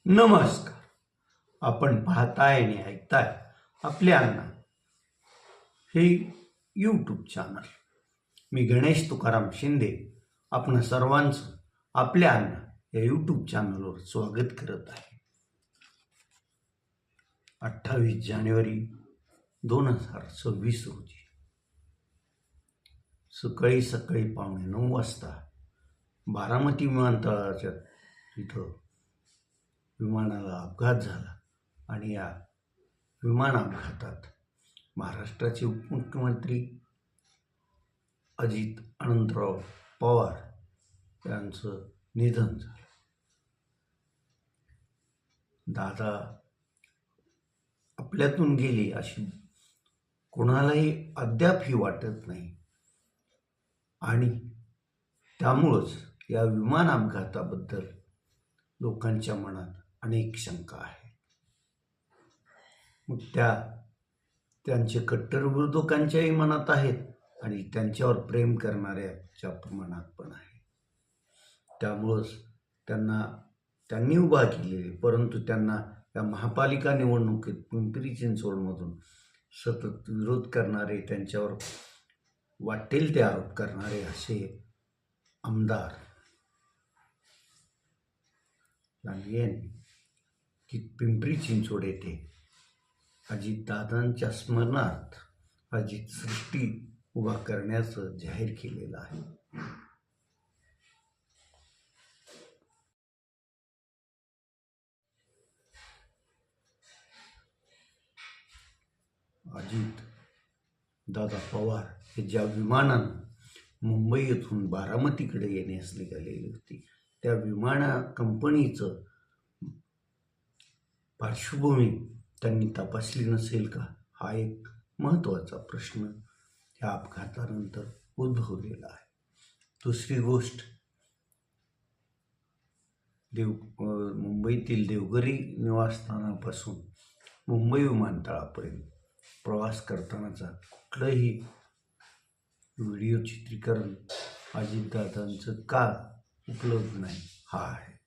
नमस्कार. आपण पाहताय आणि ऐकताय आपले अण्णा हे यूट्यूब चॅनल. मी गणेश तुकाराम शिंदे आपण सर्वांचं आपल्या अण्णा या यूट्यूब चॅनलवर स्वागत करत आहे. 28 जानेवारी 2026 रोजी सकाळी 9:15 वाजता बारामती विमानतळाच्या तिथं विमानाला अपघात झाला आणि या विमान अपघातात महाराष्ट्राचे उपमुख्यमंत्री अजित अनंतराव पवार यांचं निधन झालं. दादा आपल्यातून गेली अशी कोणालाही अद्यापही वाटत नाही आणि त्यामुळंच या विमान अपघाताबद्दल लोकांच्या मनात अनेक शंका आहेत. मग त्यांचे कट्टर विरोधकांच्याही मनात आहेत आणि त्यांच्यावर प्रेम करणाऱ्याच्या मनात पण आहे. त्यामुळंच त्यांनी उभा केलेले, परंतु त्यांना या महापालिका निवडणुकीत पिंपरी चिंचवडमधून सतत विरोध करणारे, त्यांच्यावर वाटेल ते आरोप करणारे असे आमदार यांनी की पिंपरी चिंचवड येथे अजितदादांच्या स्मरणार्थ अजित सृष्टी उभा करण्याचं जाहीर केलेलं आहे. अजित दादा पवार हे ज्या विमानानं मुंबई येथून बारामतीकडे येण्यास निघालेली होती, त्या विमाना कंपनीचं पार्श्वभूमी त्यांनी तपासली नसेल का, हा एक महत्त्वाचा प्रश्न या अपघातानंतर उद्भवलेला आहे. दुसरी गोष्ट, मुंबईतील देवगिरी निवासस्थानापासून मुंबई विमानतळापर्यंत प्रवास करतानाचा कुठलंही व्हिडिओ चित्रीकरण अजितदादांचं का उपलब्ध नाही, हा आहे.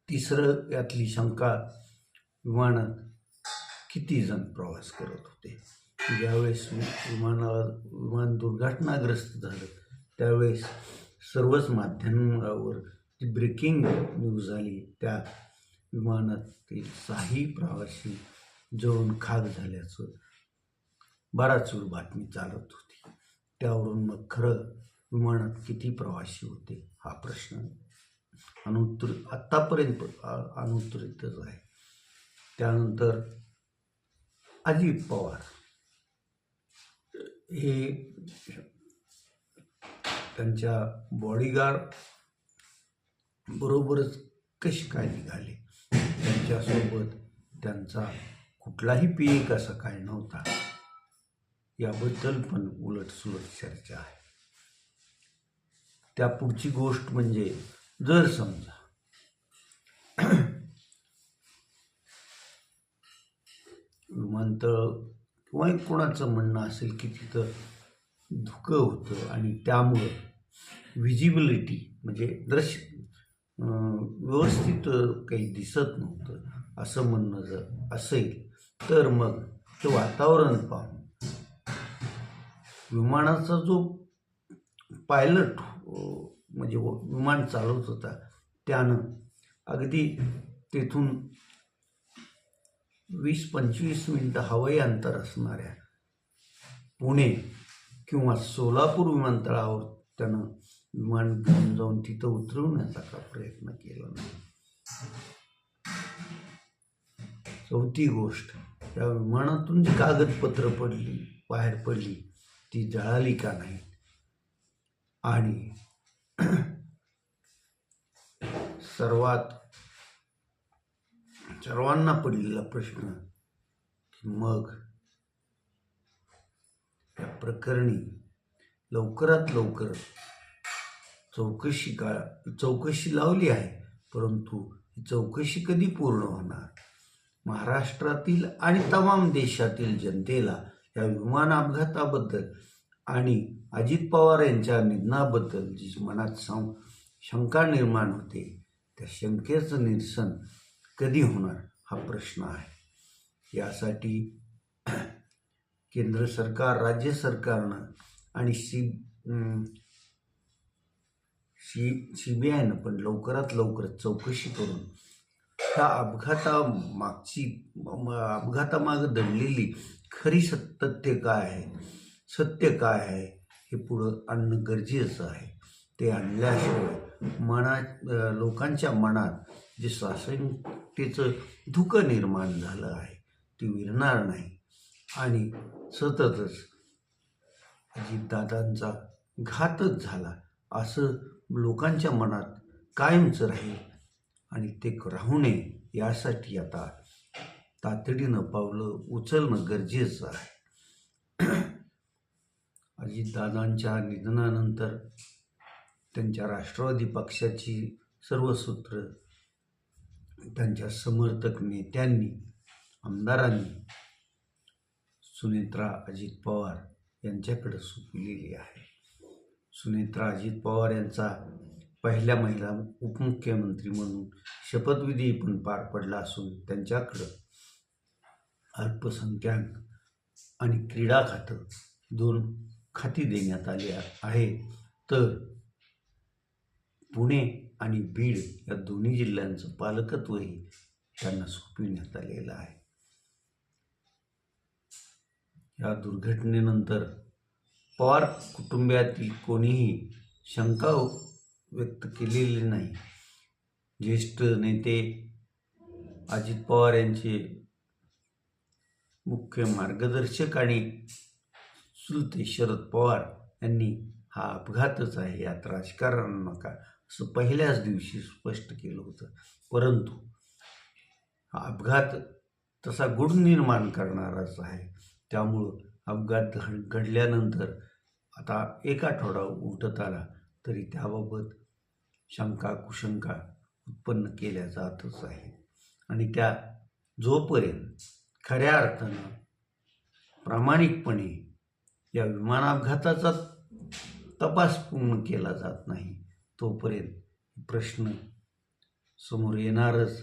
तिसरं यातली शंका, विमानात किती जण प्रवास करत होते. ज्यावेळेस विमान दुर्घटनाग्रस्त झालं त्यावेळेस सर्वच माध्यमांवर जी ब्रेकिंग न्यूज आली, त्या विमानातील 6 प्रवासी जळून खाक झाल्याचं बराच वेळ बातमी चालत होती. त्यावरून मग खरं विमानात किती प्रवासी होते हा प्रश्न आत्तापर्यंत अनुत्तरितच आहे. त्यानंतर अजित पवार हे त्यांच्या बॉडीगार्ड बरोबरच कसे काय निघाले, त्यांच्यासोबत त्यांचा कुठलाही पीएक असा काय नव्हता, याबद्दल पण उलटसुलट चर्चा आहे. त्या पुढची गोष्ट म्हणजे, जर समजा विमानतळ किंवा कोणाचं म्हणणं असेल की तिथं धुकं होतं आणि त्यामुळं व्हिजिबिलिटी म्हणजे दृश्य व्यवस्थित काही दिसत नव्हतं असं म्हणणं जर असेल, तर मग ते वातावरण पाहून विमानाचा जो पायलट म्हणजे विमान चालवत होता त्यानं अगदी तेथून 20-25 मिनिटं हवाई अंतर असणाऱ्या पुणे किंवा सोलापूर विमानतळावर त्यानं विमान घेऊन जाऊन तिथं उतरवण्याचा का प्रयत्न केला नाही. चौथी गोष्ट, या विमानातून जी कागदपत्र बाहेर पडली ती जळाली का नाही. आणि सर्वांना पडलेला प्रश्न की मग या प्रकरणी लवकरात लवकर चौकशी लावली आहे, परंतु ही चौकशी कधी पूर्ण होणार. महाराष्ट्रातील आणि तमाम देशातील जनतेला या विमान अपघाताबद्दल आणि अजित पवार यांच्या निधनाबद्दल जी मनात शंका निर्माण होते त्या शंकेचं निरसन कधी होणार हा प्रश्न आहे. यासाठी केंद्र सरकार, राज्य सरकारनं आणि CBIनं पण लवकरात लवकर चौकशी करून ह्या अपघातामागं दडलेली खरी सत्य काय आहे हे पुढं आणणं गरजेचं आहे. ते आणल्याशिवाय लोकांच्या मनात जे साशंकतेचं धुकं निर्माण झालं आहे ते विरणार नाही आणि सततच अजितदादांचा घातच झाला असं लोकांच्या मनात कायमचं राहील. आणि ते राहू नये यासाठी आता तातडीनं पावलं उचलणं गरजेचं आहे. अजितदादांच्या निधनानंतर त्यांच्या राष्ट्रवादी पक्षाची सर्व सूत्र त्यांच्या समर्थक नेत्यांनी, आमदारांनी सुनेत्रा अजित पवार यांच्याकडे सोपविलेली आहे. सुनेत्रा अजित पवार यांचा पहिल्या महिला उपमुख्यमंत्री म्हणून शपथविधी पण पार पडला असून त्यांच्याकडं अल्पसंख्याक आणि क्रीडा खातं 2 खाती देण्यात आली आहे. तर पुणे आणि बीड या दोन्ही जिल्ह्यांचं पालकत्वही त्यांना सोपविण्यात आलेलं आहे. या दुर्घटनेनंतर पवार कुटुंबियातील कोणीही शंका व्यक्त केलेली नाही. ज्येष्ठ नेते अजित पवार यांचे मुख्य मार्गदर्शक आणि चुलते शरद पवार यांनी हा अपघातच आहे, यात राजकारण नका असं पहिल्याच दिवशी स्पष्ट केलं होतं. परंतु हा अपघात तसा गुढ निर्माण करणाराच आहे. त्यामुळं अपघात घडल्यानंतर आता 1 आठवडा उलटत आला तरी त्याबाबत शंका कुशंका उत्पन्न केल्या जातच आहे. आणि त्या जोपर्यंत खऱ्या अर्थानं प्रामाणिकपणे या विमान अपघाताचा तपास पूर्ण केला जात नाही तोपर्यंत प्रश्न समोर येणारच,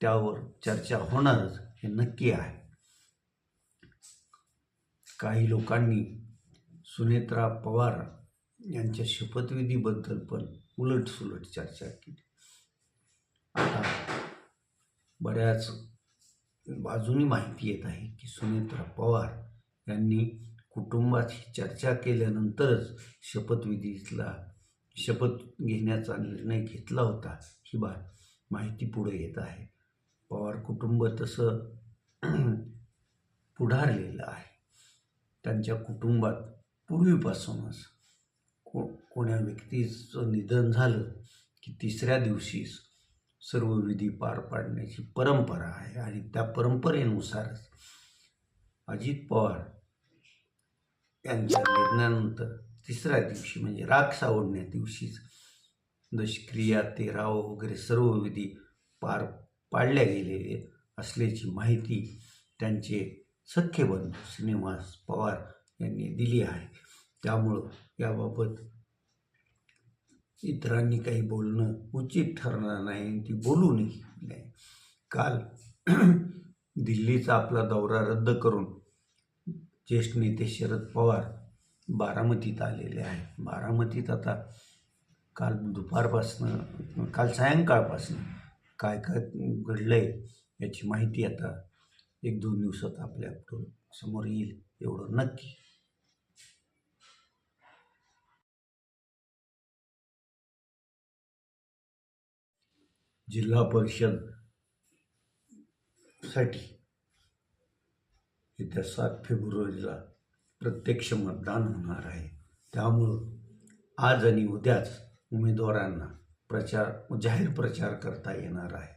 त्यावर चर्चा होणारच हे नक्की आहे. काही लोकांनी सुनेत्रा पवार यांच्या शपथविधीबद्दल पण उलटसुलट चर्चा केली. आता बऱ्याच बाजूनी माहिती येत आहे की सुनेत्रा पवार यांनी कुटुंबाची चर्चा केल्यानंतरच शपथ घेण्याचा निर्णय घेतला होता, ही माहिती पुढे येत आहे. पवार कुटुंब तसं पुढारलेलं आहे. त्यांच्या कुटुंबात पूर्वीपासूनच कोण्या व्यक्तीचं निधन झालं की 3ऱ्या दिवशी सर्व विधी पार पाडण्याची परंपरा आहे. आणि त्या परंपरेनुसारच अजित पवार यांच्या निर्णयानंतर 3ऱ्या दिवशी म्हणजे राख सावडण्या दिवशीच दशक्रिया, तेराव वगैरे सर्व विधी पार पाडल्या गेलेले असल्याची माहिती त्यांचे सख्खे बंधू श्रीनिवास पवार यांनी दिली आहे. त्यामुळं याबाबत इतरांनी काही बोलणं उचित ठरणार नाही, ती बोलूनही नाही. काल दिल्लीचा आपला दौरा रद्द करून ज्येष्ठ नेते शरद पवार बारामतीत आलेले आहेत. बारामतीत आता काल सायंकाळपासून काय काय घडलं आहे याची माहिती आता 1-2 दिवसात आपल्या समोर येईल एवढं नक्की. जिल्हा परिषद साठी येत्या 7 फेब्रुवारीला प्रत्यक्ष मतदान होणार आहे. त्यामुळं आज आणि उद्याच उमेदवारांना जाहीर प्रचार करता येणार आहे.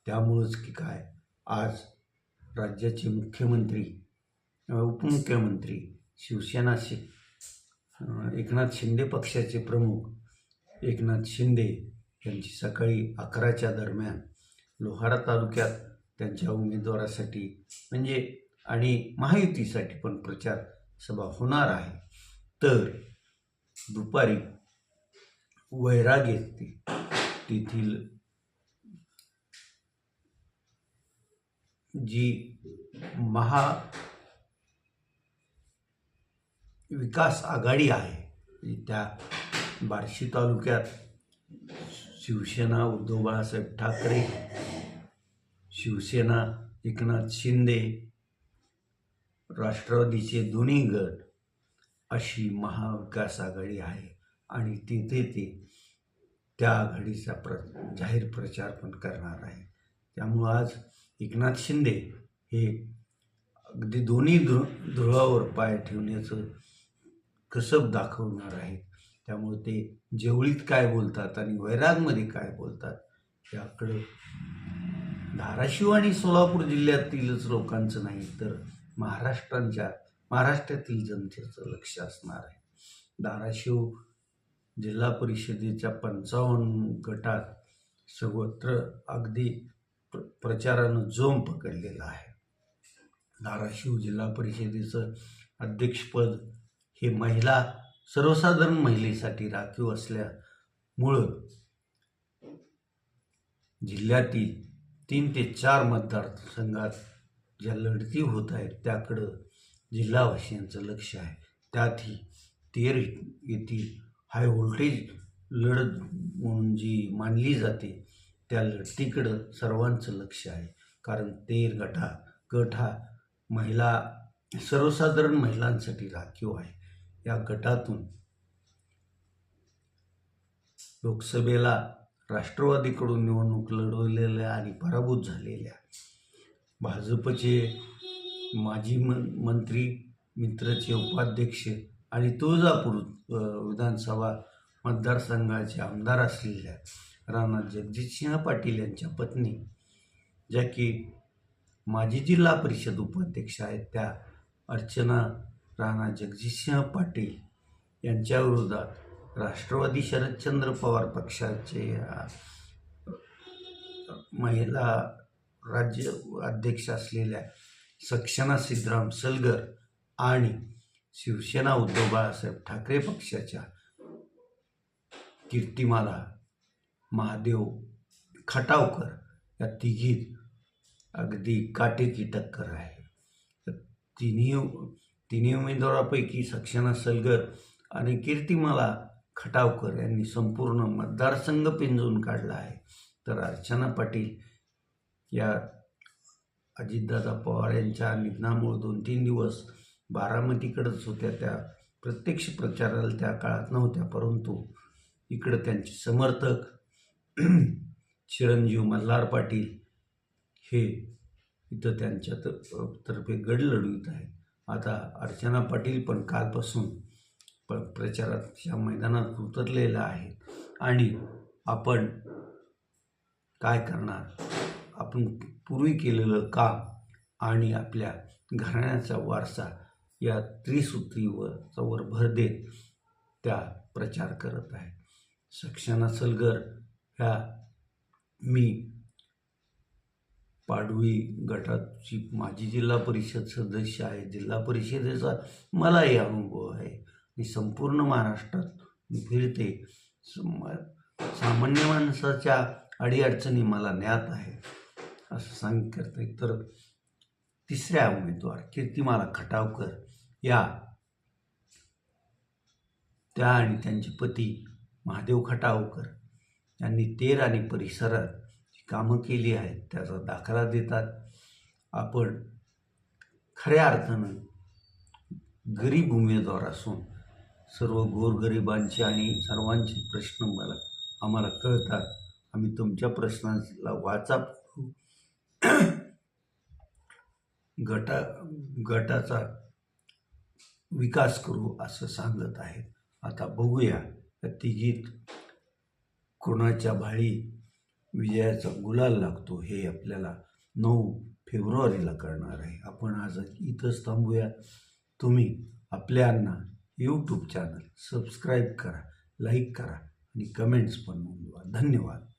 त्यामुळंच की काय, आज राज्याचे मुख्यमंत्री उपमुख्यमंत्री शिवसेना एकनाथ शिंदे पक्षाचे प्रमुख एकनाथ शिंदे यांची सकाळी 11च्या दरम्यान लोहारा तालुक्यात त्यांच्या उमेदवारासाठी आणि महायुतीसाठी पण प्रचार सभा होणार आहे. तर दुपारी वैराग येथे तेथील जी विकास आघाडी आहे त्या बार्शी तालुक्यात शिवसेना उद्धव बाळासाहेब ठाकरे, शिवसेना एकनाथ शिंदे, राष्ट्रवादीचे दोन्ही गट अशी महाविकास आघाडी आहे आणि तिथे ते त्या आघाडीचा जाहीर प्रचार पण करणार आहे. त्यामुळं आज एकनाथ शिंदे हे अगदी दोन्ही धुळावर पाय ठेवण्याचं कसब दाखवणार आहेत. त्यामुळे ते जेवळीत काय बोलतात आणि वैरागमध्ये काय बोलतात याकडं धाराशिव आणि सोलापूर जिल्ह्यातीलच लोकांचं नाही तर महाराष्ट्रातील जनतेचं लक्ष असणार आहे. धाराशिव जिल्हा परिषदेच्या 55 गटात सर्वत्र अगदी प्रचारानं जोम पकडलेला आहे. धाराशिव जिल्हा परिषदेचं अध्यक्षपद हे सर्वसाधारण महिलेसाठी राखीव असल्यामुळं जिल्ह्यातील 3 ते 4 मतदारसंघात ज्या लढती होत आहेत त्याकडं जिल्हावासियांचं लक्ष आहे. त्यातही तेर येथील हाय व्होल्टेज लढत म्हणून जी मानली जाते त्या लढतीकडं सर्वांचं लक्ष आहे. कारण तेर गट हा सर्वसाधारण महिलांसाठी राखीव आहे. या गटातून लोकसभेला राष्ट्रवादीकडून निवडणूक लढवलेल्या आणि पराभूत झालेल्या भाजपचे माजी मंत्री मित्रचे उपाध्यक्ष आणि तुळजापूर विधानसभा मतदारसंघाचे आमदार असलेल्या राणा जगजितसिंह पाटील यांच्या पत्नी ज्या की माजी जिल्हा परिषद उपाध्यक्ष आहेत त्या अर्चना राणा जगजितसिंह पाटील यांच्या विरोधात राष्ट्रवादी शरदचंद्र पवार पक्षाचे महिला राज्य अध्यक्ष असलेल्या सक्सेना सिद्धराम सलगर आणि शिवसेना उद्धव बाळासाहेब ठाकरे पक्षाच्या कीर्तिमाला महादेव खटावकर या तिघीत अगदी काटेकी टक्कर आहे. तिन्ही उमेदवारापैकी सक्सेना सलगर आणि कीर्तिमाला खटावकर यांनी संपूर्ण मतदारसंघ पिंजून काढला आहे. तर अर्चना पाटील या अजितदादा पवार यांच्या निधनामुळे 2-3 दिवस बारामतीकडेच होत्या. त्या प्रत्यक्ष प्रचाराला त्या काळात नव्हत्या, परंतु इकडं त्यांचे समर्थक चिरंजीव मल्हार पाटील हे इथं त्यांच्या तर्फे गड लढवित आहेत. आता अर्चना पाटील पण कालपासून प्रचाराच्या मैदानात उतरलेला आहे आणि आपण काय करणार, आपण पूर्वी केलेलं काम आणि आपल्या घराण्याचा वारसा या त्रिसूत्रीवर भर देत त्या प्रचार करत आहे. सक्सेना सलगर ह्या मी पाडवी गटाची माजी जिल्हा परिषद सदस्य आहे. जिल्हा परिषदेचा मलाही अनुभव आहे. मी संपूर्ण महाराष्ट्रात फिरते. सामान्य माणसाच्या अडीअडचणी मला ज्ञात आहे असं सांगता येईल. तर तिसऱ्या उमेदवार कीर्तिमाला खटावकर त्या आणि त्यांचे पती महादेव खटावकर यांनी तेर आणि परिसरात जी कामं केली आहेत त्याचा दाखला देतात. आपण खऱ्या अर्थानं गरीब उमेदवार असून सर्व गोरगरिबांचे आणि सर्वांचे प्रश्न आम्हाला कळतात. आम्ही तुमच्या प्रश्नाला वाचा गटाचा विकास करू असं सांगत आहेत. आता बघूया या तिघीत कोणाच्या भाळी विजयाचा गुलाल लागतो हे आपल्याला 9 फेब्रुवारीला कळणार आहे. आपण आज इथंच थांबूया. तुम्ही आपल्यांना यूट्यूब चॅनल सबस्क्राईब करा, लाईक करा आणि कमेंट्स पण नोंदवा. धन्यवाद.